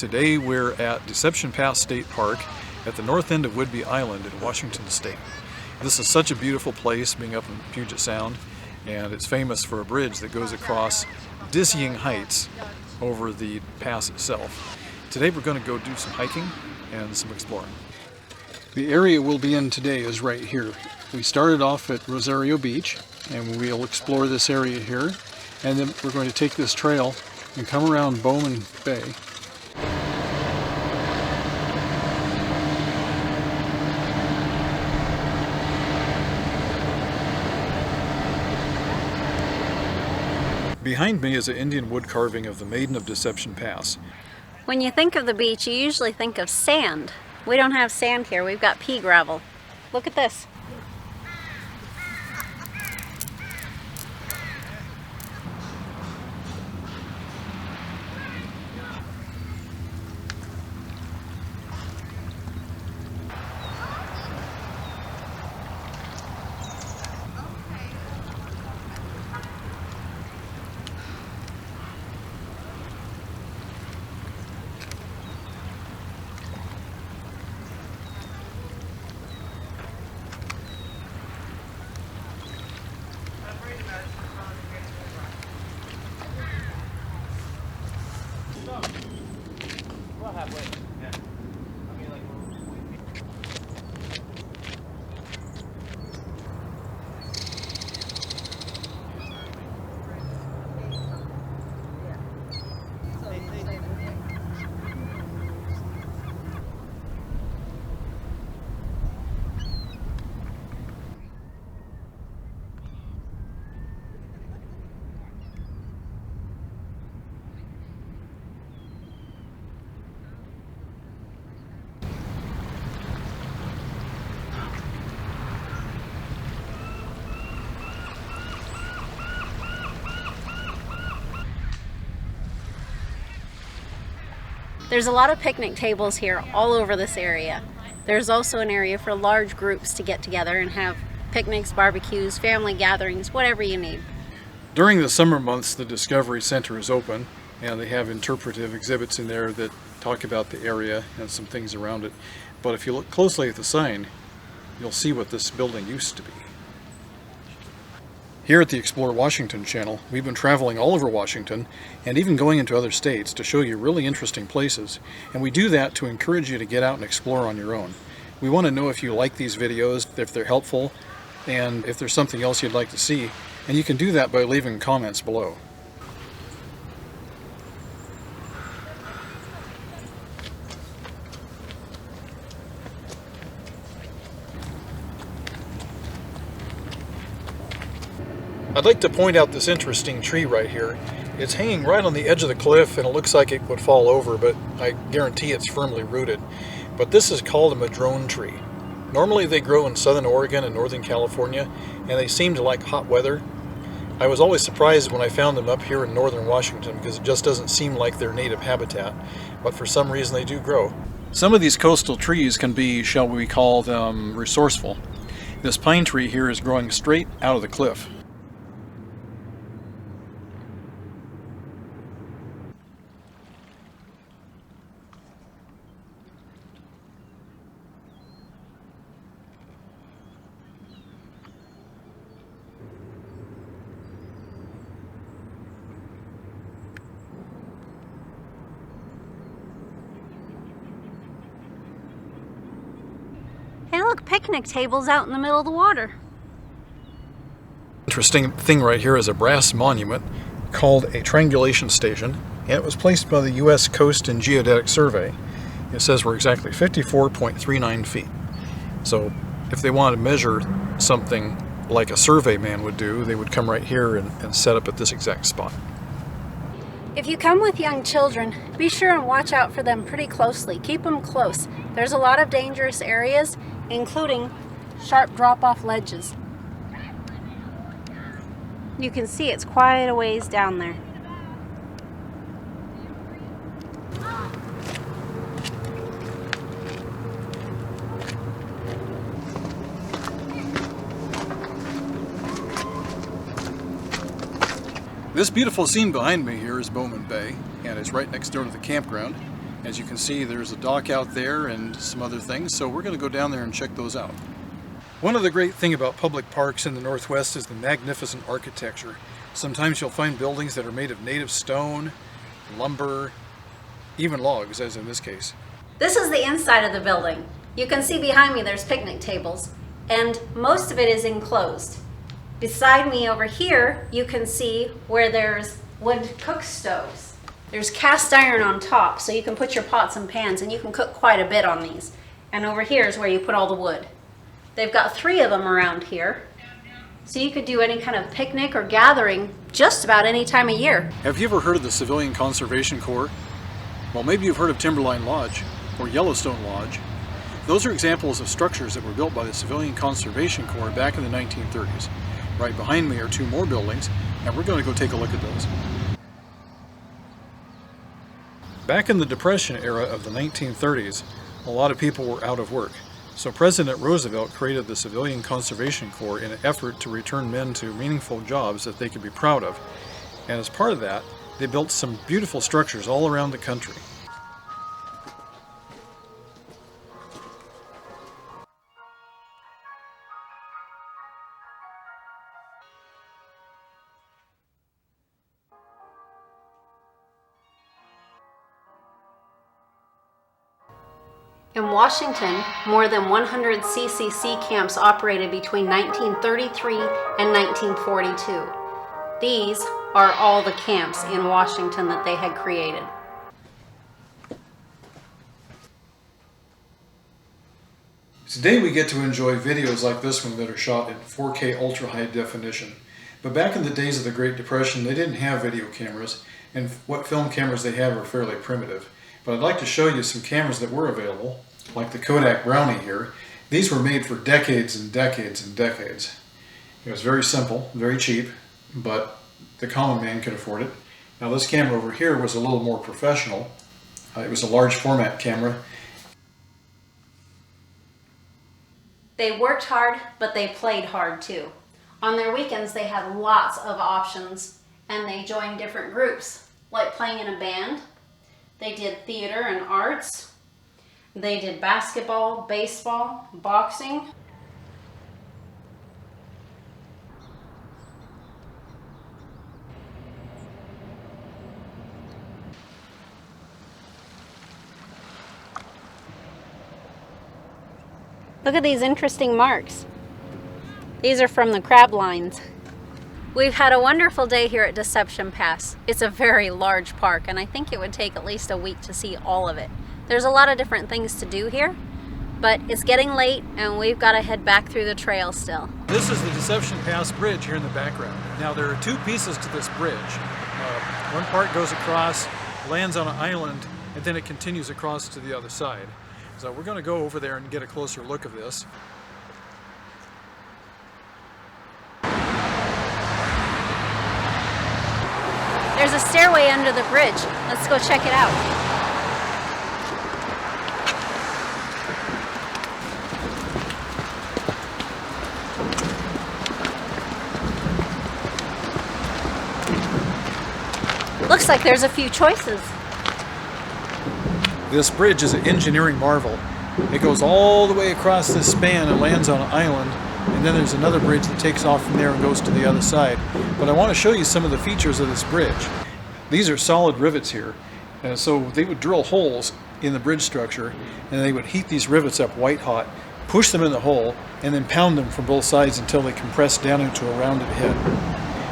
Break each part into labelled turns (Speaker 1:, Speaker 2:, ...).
Speaker 1: Today we're at Deception Pass State Park at the north end of Whidbey Island in Washington State. This is such a beautiful place, being up in Puget Sound, and it's famous for a bridge that goes across dizzying heights over the pass itself. Today we're going to go do some hiking and some exploring. The area we'll be in today is right here. We started off at Rosario Beach, and we'll explore this area here, and then we're going to take this trail and come around Bowman Bay. Behind me is an Indian wood carving of the Maiden of Deception Pass.
Speaker 2: When you think of the beach, you usually think of sand. We don't have sand here, we've got pea gravel. Look at this. There's a lot of picnic tables here all over this area. There's also an area for large groups to get together and have picnics, barbecues, family gatherings, whatever you need.
Speaker 1: During the summer months, the Discovery Center is open, and they have interpretive exhibits in there that talk about the area and some things around it. But if you look closely at the sign, you'll see what this building used to be. Here at the Explore Washington channel, we've been traveling all over Washington and even going into other states to show you really interesting places, and we do that to encourage you to get out and explore on your own. We want to know if you like these videos, if they're helpful, and if there's something else you'd like to see, and you can do that by leaving comments below. I'd like to point out this interesting tree right here. It's hanging right on the edge of the cliff, and it looks like it would fall over, but I guarantee it's firmly rooted. But this is called a Madrone tree. Normally they grow in southern Oregon and northern California, and they seem to like hot weather. I was always surprised when I found them up here in northern Washington because it just doesn't seem like their native habitat, but for some reason they do grow. Some of these coastal trees can be, shall we call them, resourceful. This pine tree here is growing straight out of the cliff.
Speaker 2: Hey look, picnic tables out in the middle of the water.
Speaker 1: Interesting thing right here is a brass monument called a Triangulation Station, and it was placed by the U.S. Coast and Geodetic Survey. It says we're exactly 54.39 feet. So if they wanted to measure something like a survey man would do, they would come right here and set up at this exact spot.
Speaker 2: If you come with young children, be sure and watch out for them pretty closely. Keep them close. There's a lot of dangerous areas, including sharp drop-off ledges. You can see it's quite a ways down there.
Speaker 1: This beautiful scene behind me here is Bowman Bay, and it's right next door to the campground. As you can see, there's a dock out there and some other things, so we're going to go down there and check those out. One of the great things about public parks in the Northwest is the magnificent architecture. Sometimes you'll find buildings that are made of native stone, lumber, even logs, as in this case.
Speaker 2: This is the inside of the building. You can see behind me there's picnic tables, and most of it is enclosed. Beside me over here, you can see where there's wood cook stoves. There's cast iron on top, so you can put your pots and pans, and you can cook quite a bit on these. And over here is where you put all the wood. They've got 3 of them around here, so you could do any kind of picnic or gathering just about any time of year.
Speaker 1: Have you ever heard of the Civilian Conservation Corps? Well, maybe you've heard of Timberline Lodge or Yellowstone Lodge. Those are examples of structures that were built by the Civilian Conservation Corps back in the 1930s. Right behind me are 2 more buildings, and we're going to go take a look at those. Back in the Depression era of the 1930s, a lot of people were out of work. So President Roosevelt created the Civilian Conservation Corps in an effort to return men to meaningful jobs that they could be proud of. And as part of that, they built some beautiful structures all around the country.
Speaker 2: In Washington, more than 100 Ccc camps operated between 1933 and 1942. These are all the camps in Washington that they had created.
Speaker 1: Today we get to enjoy videos like this one that are shot in 4K ultra high definition. But back in the days of the Great Depression, they didn't have video cameras, and what film cameras they have are fairly primitive. But I'd like to show you some cameras that were available, like the Kodak Brownie here. These were made for decades and decades and decades. It was very simple, very cheap, but the common man could afford it. Now this camera over here was a little more professional. It was a large format camera.
Speaker 2: They worked hard, but they played hard too. On their weekends they had lots of options, and they joined different groups, like playing in a band. They did theater and arts. They did basketball, baseball, boxing. Look at these interesting marks. These are from the crab lines. We've had a wonderful day here at Deception Pass. It's a very large park, and I think it would take at least a week to see all of it. There's a lot of different things to do here, but it's getting late and we've got to head back through the trail still.
Speaker 1: This is the Deception Pass Bridge here in the background. Now there are 2 pieces to this bridge. One part goes across, lands on an island, and then it continues across to the other side. So we're going to go over there and get a closer look of this.
Speaker 2: There's a stairway under the bridge. Let's go check it out. Looks like there's a few choices.
Speaker 1: This bridge is an engineering marvel. It goes all the way across this span and lands on an island, and then there's another bridge that takes off from there and goes to the other side. But I want to show you some of the features of this bridge. These are solid rivets here, and so they would drill holes in the bridge structure, and they would heat these rivets up white hot, push them in the hole, and then pound them from both sides until they compressed down into a rounded head.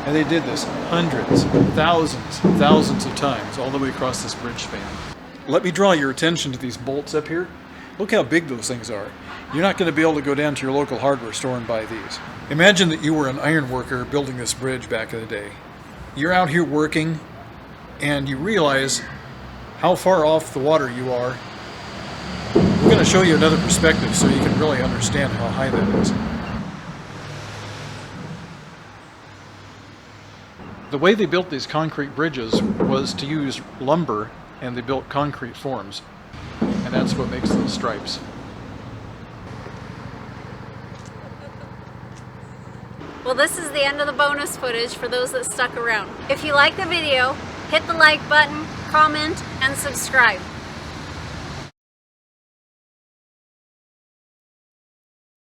Speaker 1: And they did this hundreds, thousands of times all the way across this bridge span. Let me draw your attention to these bolts up here. Look how big those things are. You're not going to be able to go down to your local hardware store and buy these. Imagine that you were an iron worker building this bridge back in the day. You're out here working and you realize how far off the water you are. We're going to show you another perspective so you can really understand how high that is. The way they built these concrete bridges was to use lumber, and they built concrete forms. And that's what makes those stripes.
Speaker 2: Well, this is the end of the bonus footage for those that stuck around. If you like the video, hit the like button, comment, and subscribe.